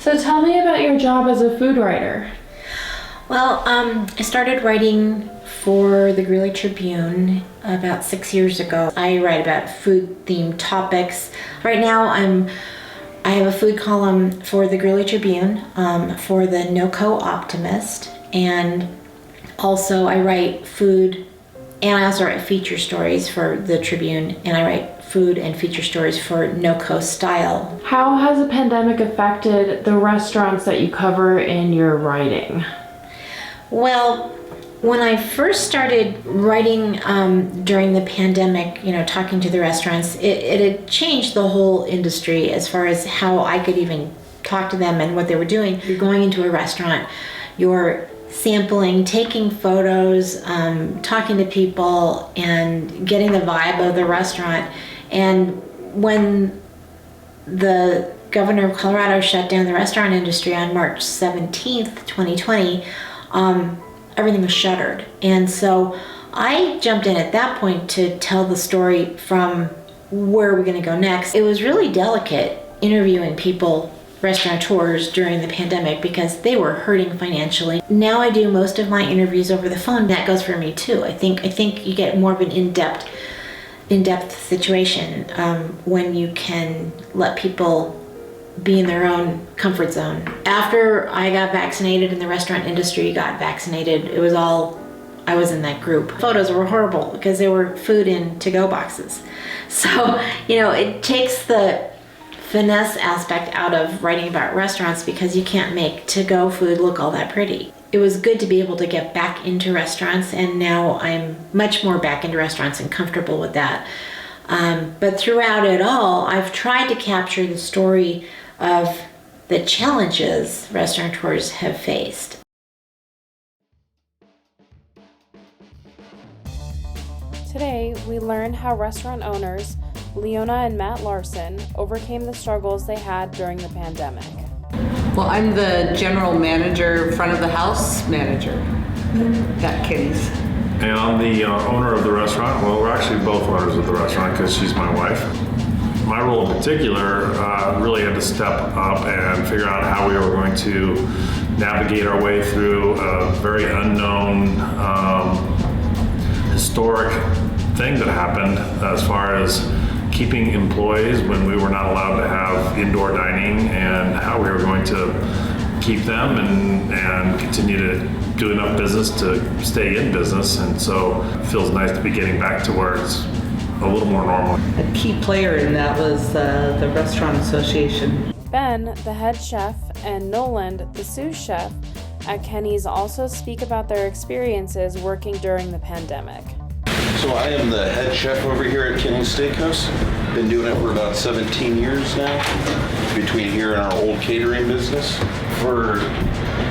So tell me about your job as a food writer. Well, I started writing for the Greeley Tribune about 6 years ago. I write about food-themed topics. Right now, I have a food column for the Greeley Tribune, for the NoCo Optimist, and also I write food, and I also write feature stories for the Tribune, and I write food and feature stories for NoCo Style. How has the pandemic affected the restaurants that you cover in your writing? Well, when I first started writing during the pandemic, talking to the restaurants, it had changed the whole industry as far as how I could even talk to them and what they were doing. You're going into a restaurant, you're sampling, taking photos, talking to people, and getting the vibe of the restaurant. And when the governor of Colorado shut down the restaurant industry on March 17th, 2020, everything was shuttered. And so I jumped in at that point to tell the story from where we're going to go next. It was really delicate interviewing people, restaurateurs, during the pandemic because they were hurting financially. Now I do most of my interviews over the phone. That goes for me too. I think you get more of an in-depth situation when you can let people be in their own comfort zone. After I got vaccinated and the restaurant industry got vaccinated, I was in that group. Photos were horrible because they were food in to-go boxes. So, it takes the finesse aspect out of writing about restaurants because you can't make to-go food look all that pretty. It was good to be able to get back into restaurants, and now I'm much more back into restaurants and comfortable with that. But throughout it all, I've tried to capture the story of the challenges restaurateurs have faced. Today, we learn how restaurant owners Leona and Matt Larson overcame the struggles they had during the pandemic. Well, I'm the general manager, front of the house manager at Kenny's. And I'm the owner of the restaurant. Well, we're actually both owners of the restaurant because she's my wife. My role in particular really had to step up and figure out how we were going to navigate our way through a very unknown, historic thing that happened as far as keeping employees when we were not allowed to have indoor dining, and how we were going to keep them and continue to do enough business to stay in business. And so it feels nice to be getting back to where it's a little more normal. A key player in that was the Restaurant Association. Ben, the head chef, and Noland, the sous chef at Kenny's, also speak about their experiences working during the pandemic. So I am the head chef over here at Kenny's Steakhouse. Been doing it for about 17 years now, between here and our old catering business. For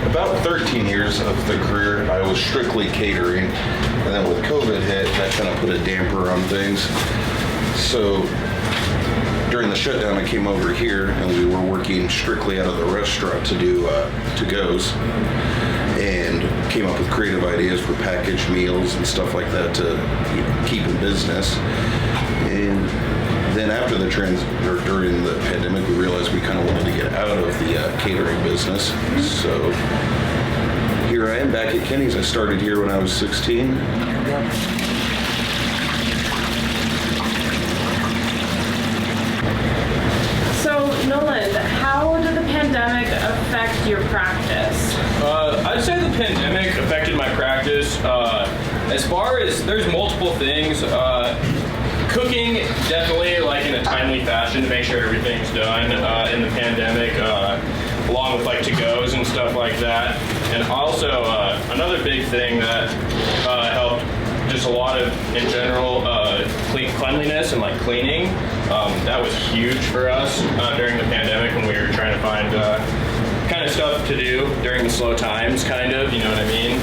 about 13 years of the career, I was strictly catering. And then with COVID hit, that kind of put a damper on things. So during the shutdown, I came over here and we were working strictly out of the restaurant to do to-goes. And came up with creative ideas for packaged meals and stuff like that to keep in business. And then after during the pandemic, we realized we kind of wanted to get out of the catering business. So here I am back at Kenny's. I started here when I was 16. So, Noland, how did the pandemic affect your practice? I'd say the pandemic affected my practice. As far as, there's multiple things. Cooking, definitely, like in a timely fashion to make sure everything's done in the pandemic, along with like to-goes and stuff like that. And also, another big thing that helped just a lot of, in general, cleanliness and like cleaning. That was huge for us during the pandemic when we were trying to find kind of stuff to do during the slow times, kind of, you know what I mean?